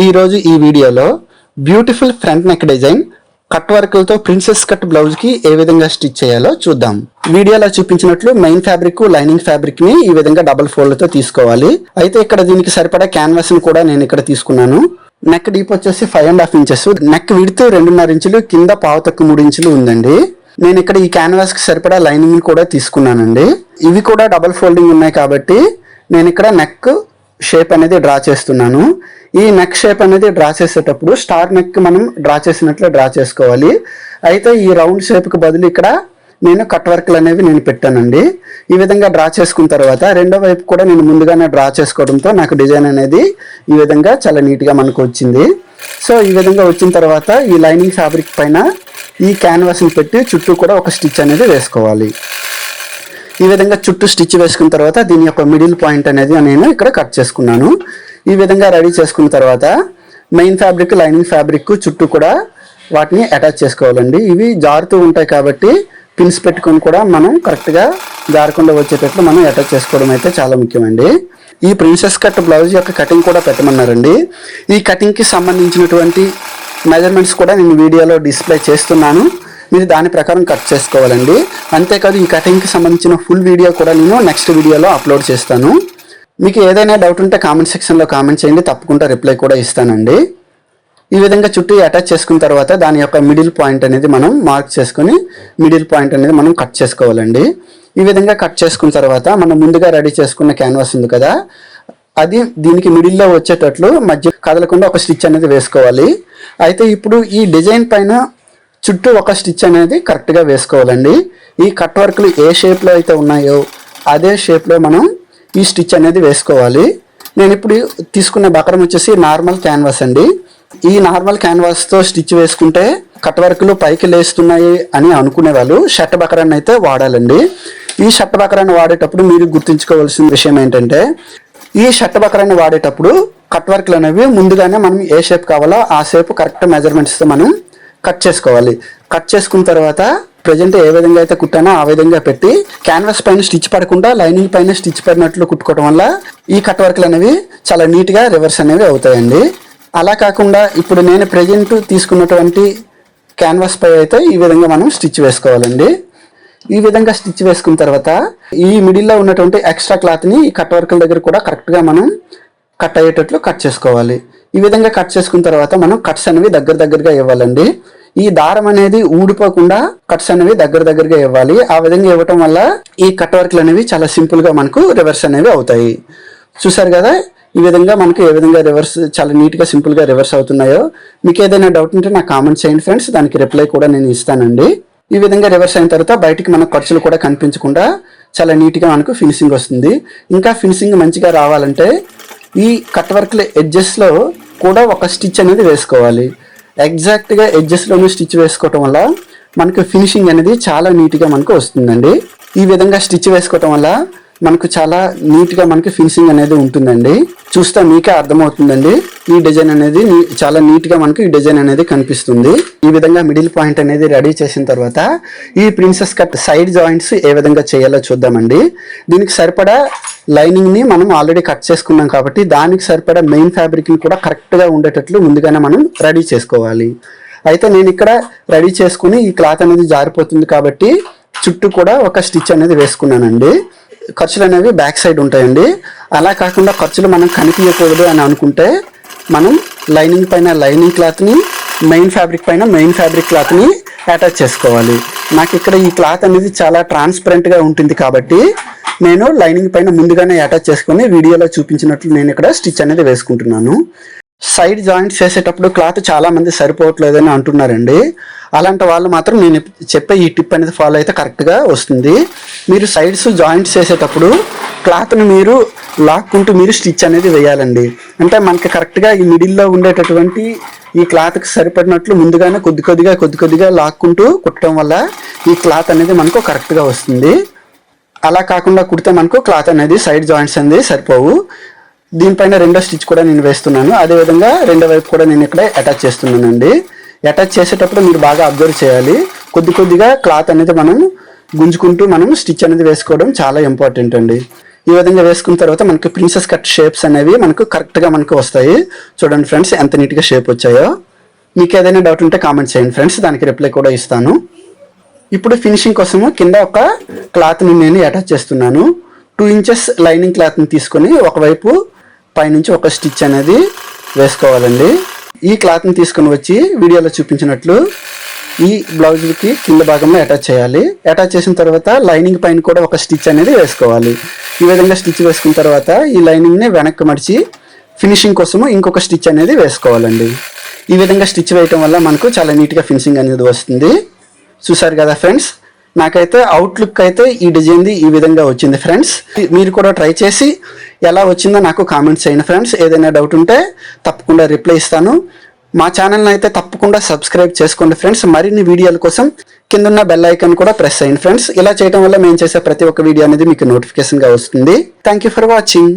ఈరోజు ఈ వీడియోలో beautiful front neck design cut వర్క్లతో ప్రిన్సెస్ కట్ బ్లౌజ్ కి ఏ విధంగా స్టిచ్ చేయాలో చూద్దాం. వీడియోలో చూపించినట్లు మెయిన్ ఫ్యాబ్రిక్ లైనింగ్ ఫ్యాబ్రిక్ ని ఈ విధంగా డబుల్ ఫోల్డ్ తో తీసుకోవాలి. అయితే ఇక్కడ దీనికి సరిపడా క్యాన్వాస్ ని కూడా నేను ఇక్కడ తీసుకున్నాను. నెక్ డీప్ వచ్చేసి 5.5 ఇంచెస్, నెక్ విడ్త్ 2.5 ఇంచులు, కింద పావు తక్కువ 3 ఇంచులు ఉందండి. నేను ఇక్కడ ఈ క్యాన్వాస్ కి సరిపడా లైనింగ్ కూడా తీసుకున్నానండి. ఇవి కూడా డబుల్ ఫోల్డింగ్ ఉన్నాయి కాబట్టి నేను ఇక్కడ నెక్ షేప్ అనేది డ్రా చేస్తున్నాను. ఈ నెక్ షేప్ అనేది డ్రా చేసేటప్పుడు స్టార్ నెక్ మనం డ్రా చేసినట్లు డ్రా చేసుకోవాలి. అయితే ఈ రౌండ్ షేప్కి బదులు ఇక్కడ నేను కట్ వర్క్లు అనేవి నేను పెట్టానండి. ఈ విధంగా డ్రా చేసుకున్న తర్వాత రెండో వైపు కూడా నేను ముందుగానే డ్రా చేసుకోవడంతో నాకు డిజైన్ అనేది ఈ విధంగా చాలా నీట్గా మనకు వచ్చింది. సో ఈ విధంగా వచ్చిన తర్వాత ఈ లైనింగ్ ఫ్యాబ్రిక్ పైన ఈ క్యాన్వాస్ని పెట్టి చుట్టూ కూడా ఒక స్టిచ్ అనేది వేసుకోవాలి. ఈ విధంగా చుట్టూ స్టిచ్ వేసుకున్న తర్వాత దీని యొక్క మిడిల్ పాయింట్ అనేది నేను ఇక్కడ కట్ చేసుకున్నాను. ఈ విధంగా రెడీ చేసుకున్న తర్వాత మెయిన్ ఫ్యాబ్రిక్ లైనింగ్ ఫ్యాబ్రిక్ చుట్టూ కూడా వాటిని అటాచ్ చేసుకోవాలండి. ఇవి జారుతూ ఉంటాయి కాబట్టి పిన్స్ పెట్టుకొని కూడా మనం కరెక్ట్గా జారకుండా వచ్చేటట్లు మనం అటాచ్ చేసుకోవడం అయితే చాలా ముఖ్యమండి. ఈ ప్రిన్సెస్ కట్ బ్లౌజ్ యొక్క కటింగ్ కూడా పెట్టమన్నారండి. ఈ కటింగ్కి సంబంధించినటువంటి మెజర్మెంట్స్ కూడా నేను వీడియోలో డిస్ప్లే చేస్తున్నాను. మీరు దాని ప్రకారం కట్ చేసుకోవాలండి. అంతేకాదు ఈ కటింగ్కి సంబంధించిన ఫుల్ వీడియో కూడా నేను నెక్స్ట్ వీడియోలో అప్లోడ్ చేస్తాను. మీకు ఏదైనా డౌట్ ఉంటే కామెంట్ సెక్షన్లో కామెంట్ చేయండి, తప్పకుండా రిప్లై కూడా ఇస్తానండి. ఈ విధంగా చుట్టూ అటాచ్ చేసుకున్న తర్వాత దాని యొక్క మిడిల్ పాయింట్ అనేది మనం మార్క్ చేసుకొని మిడిల్ పాయింట్ అనేది మనం కట్ చేసుకోవాలండి. ఈ విధంగా కట్ చేసుకున్న తర్వాత మనం ముందుగా రెడీ చేసుకున్న క్యాన్వాస్ ఉంది కదా, అది దీనికి మిడిల్లో వచ్చేటట్లు మధ్య కదలకుండా ఒక స్టిచ్ అనేది వేసుకోవాలి. అయితే ఇప్పుడు ఈ డిజైన్ పైన చుట్టూ ఒక స్టిచ్ అనేది కరెక్ట్గా వేసుకోవాలండి. ఈ కట్ వర్క్లు ఏ షేప్లో అయితే ఉన్నాయో అదే షేప్లో మనం ఈ స్టిచ్ అనేది వేసుకోవాలి. నేను ఇప్పుడు తీసుకున్న బకరం వచ్చేసి నార్మల్ క్యాన్వాస్ అండి. ఈ నార్మల్ క్యాన్వాస్తో స్టిచ్ వేసుకుంటే కట్ వర్క్లు పైకి లేస్తున్నాయి అని అనుకునే వాళ్ళు షర్ట్ బకరాన్ని అయితే వాడాలండి. ఈ షర్ట్ బకరాన్ని వాడేటప్పుడు మీరు గుర్తుంచుకోవాల్సిన విషయం ఏంటంటే, ఈ షర్ట్ బకరాన్ని వాడేటప్పుడు కట్ వర్క్లు అనేవి ముందుగానే మనం ఏ షేప్ కావాలో ఆ షేప్ కరెక్ట్ మెజర్మెంట్స్తో మనం కట్ చేసుకోవాలి. కట్ చేసుకున్న తర్వాత ప్రజెంట్ ఏ విధంగా అయితే కుట్టానో ఆ విధంగా పెట్టి క్యాన్వాస్ పైన స్టిచ్ పడకుండా లైనింగ్ పైన స్టిచ్ పడినట్లు కుట్టుకోవడం వల్ల ఈ కట్ వర్క్లు అనేవి చాలా నీట్గా రివర్స్ అనేవి అవుతాయండి. అలా కాకుండా ఇప్పుడు నేను ప్రజెంట్ తీసుకున్నటువంటి క్యాన్వాస్ పై అయితే ఈ విధంగా మనం స్టిచ్ వేసుకోవాలండి. ఈ విధంగా స్టిచ్ వేసుకున్న తర్వాత ఈ మిడిల్లో ఉన్నటువంటి ఎక్స్ట్రా క్లాత్ని ఈ కట్ వర్క్ల దగ్గర కూడా కరెక్ట్గా మనం కట్ అయ్యేటట్లు కట్ చేసుకోవాలి. ఈ విధంగా కట్ చేసుకున్న తర్వాత మనం కట్స్ అనేవి దగ్గరగా ఇవ్వాలండి. ఈ దారం అనేది ఊడిపోకుండా కట్స్ అనేవి దగ్గరగా ఇవ్వాలి. ఆ విధంగా ఇవ్వటం వల్ల ఈ కట్ వర్క్లు అనేవి చాలా సింపుల్గా మనకు రివర్స్ అనేవి అవుతాయి. చూసారు కదా, ఈ విధంగా మనకు ఏ విధంగా రివర్స్ చాలా నీట్గా సింపుల్గా రివర్స్ అవుతున్నాయో. మీకు ఏదైనా డౌట్ ఉంటే నాకు కామెంట్ చేయండి ఫ్రెండ్స్, దానికి రిప్లై కూడా నేను ఇస్తానండి. ఈ విధంగా రివర్స్ అయిన తర్వాత బయటికి మనకు ఖర్చులు కూడా కనిపించకుండా చాలా నీట్గా మనకు ఫినిషింగ్ వస్తుంది. ఇంకా ఫినిషింగ్ మంచిగా రావాలంటే ఈ కట్ వర్క్ల ఎడ్జెస్లో కూడా ఒక స్టిచ్ అనేది వేసుకోవాలి. ఎగ్జాక్ట్గా ఎడ్జెస్లోనే స్టిచ్ వేసుకోవటం వల్ల మనకు ఫినిషింగ్ అనేది చాలా నీట్గా మనకు వస్తుందండి. ఈ విధంగా స్టిచ్ వేసుకోవటం వల్ల మనకు చాలా నీట్గా మనకి ఫినిషింగ్ అనేది ఉంటుందండి. చూస్తే మీకే అర్థమవుతుందండి, ఈ డిజైన్ అనేది చాలా నీట్గా మనకు ఈ డిజైన్ అనేది కనిపిస్తుంది. ఈ విధంగా మిడిల్ పాయింట్ అనేది రెడీ చేసిన తర్వాత ఈ ప్రిన్సెస్ కట్ సైడ్ జాయింట్స్ ఏ విధంగా చేయాలో చూద్దామండి. దీనికి సరిపడా లైనింగ్ని మనం ఆల్రెడీ కట్ చేసుకున్నాం కాబట్టి దానికి సరిపడా మెయిన్ ఫ్యాబ్రిక్ని కూడా కరెక్ట్గా ఉండేటట్లు ముందుగానే మనం రెడీ చేసుకోవాలి. అయితే నేను ఇక్కడ రెడీ చేసుకుని ఈ క్లాత్ అనేది జారిపోతుంది కాబట్టి చుట్టూ కూడా ఒక స్టిచ్ అనేది వేసుకున్నానండి. ఖర్చులు అనేవి బ్యాక్ సైడ్ ఉంటాయండి. అలా కాకుండా ఖర్చులు మనం కనిపించకూడదు అని అనుకుంటే మనం లైనింగ్ పైన లైనింగ్ క్లాత్ని, మెయిన్ ఫ్యాబ్రిక్ పైన మెయిన్ ఫ్యాబ్రిక్ క్లాత్ని అటాచ్ చేసుకోవాలి. నాకు ఇక్కడ ఈ క్లాత్ అనేది చాలా ట్రాన్స్పరెంట్గా ఉంటుంది కాబట్టి నేను లైనింగ్ పైన ముందుగానే అటాచ్ చేసుకొని వీడియోలో చూపించినట్లు నేను ఇక్కడ స్టిచ్ అనేది వేసుకుంటున్నాను. సైడ్ జాయింట్స్ చేసేటప్పుడు క్లాత్ చాలా మంది సరిపోవట్లేదని అంటున్నారండి. అలాంటి వాళ్ళు మాత్రం నేను చెప్పే ఈ టిప్ అనేది ఫాలో అయితే కరెక్ట్గా వస్తుంది. మీరు సైడ్స్ జాయింట్స్ చేసేటప్పుడు క్లాత్ని మీరు లాక్కుంటూ మీరు స్టిచ్ అనేది వేయాలండి. అంటే మనకి కరెక్ట్గా ఈ మిడిల్లో ఉండేటటువంటి ఈ క్లాత్కి సరిపడినట్లు ముందుగానే కొద్దిగా లాక్కుంటూ కుట్టడం వల్ల ఈ క్లాత్ అనేది మనకు కరెక్ట్గా వస్తుంది. అలా కాకుండా కుడితే మనకు క్లాత్ అనేది సైడ్ జాయింట్స్ అనేది సరిపోవు. దీనిపైన రెండో స్టిచ్ కూడా నేను వేస్తున్నాను. అదేవిధంగా రెండో వైపు కూడా నేను ఇక్కడ అటాచ్ చేస్తున్నానండి. అటాచ్ చేసేటప్పుడు మీరు బాగా అబ్జర్వ్ చేయాలి. కొద్దిగా క్లాత్ అనేది మనం గుంజుకుంటూ మనం స్టిచ్ అనేది వేసుకోవడం చాలా ఇంపార్టెంట్ అండి. ఈ విధంగా వేసుకున్న తర్వాత మనకి ప్రిన్సెస్ కట్ షేప్స్ అనేవి మనకు కరెక్ట్గా మనకు వస్తాయి. చూడండి ఫ్రెండ్స్ ఎంత నీట్గా షేప్ వచ్చాయో. మీకు ఏదైనా డౌట్ ఉంటే కామెంట్ చేయండి ఫ్రెండ్స్, దానికి రిప్లై కూడా ఇస్తాను. ఇప్పుడు ఫినిషింగ్ కోసము కింద ఒక క్లాత్ని నేను అటాచ్ చేస్తున్నాను. 2 ఇంచెస్ లైనింగ్ క్లాత్ని తీసుకొని ఒకవైపు పైనుంచి ఒక స్టిచ్ అనేది వేసుకోవాలండి. ఈ క్లాత్ని తీసుకొని వచ్చి వీడియోలో చూపించినట్లు ఈ బ్లౌజ్కి కింద భాగంలో అటాచ్ చేయాలి. అటాచ్ చేసిన తర్వాత లైనింగ్ పైన కూడా ఒక స్టిచ్ అనేది వేసుకోవాలి. ఈ విధంగా స్టిచ్ వేసుకున్న తర్వాత ఈ లైనింగ్ని వెనక్కి మడిచి ఫినిషింగ్ కోసము ఇంకొక స్టిచ్ అనేది వేసుకోవాలండి. ఈ విధంగా స్టిచ్ వేయటం వల్ల మనకు చాలా నీట్గా ఫినిషింగ్ అనేది వస్తుంది. చూసారు కదా ఫ్రెండ్స్, నాకైతే అవుట్లుక్ అయితే ఈ డిజైన్ది ఈ విధంగా వచ్చింది ఫ్రెండ్స్. మీరు కూడా ట్రై చేసి ఎలా వచ్చిందో నాకు కామెంట్స్ చేయండి ఫ్రెండ్స్. ఏదైనా డౌట్ ఉంటే తప్పకుండా రిప్లై ఇస్తాను. మా ఛానల్ని అయితే తప్పకుండా సబ్స్క్రైబ్ చేసుకోండి ఫ్రెండ్స్. మరిన్ని వీడియోల కోసం కింద ఉన్న బెల్ ఐకాన్ కూడా ప్రెస్ చేయండి ఫ్రెండ్స్. ఇలా చేయడం వల్ల మేము చేసే ప్రతి ఒక్క వీడియో అనేది మీకు నోటిఫికేషన్గా వస్తుంది. Thank you for watching.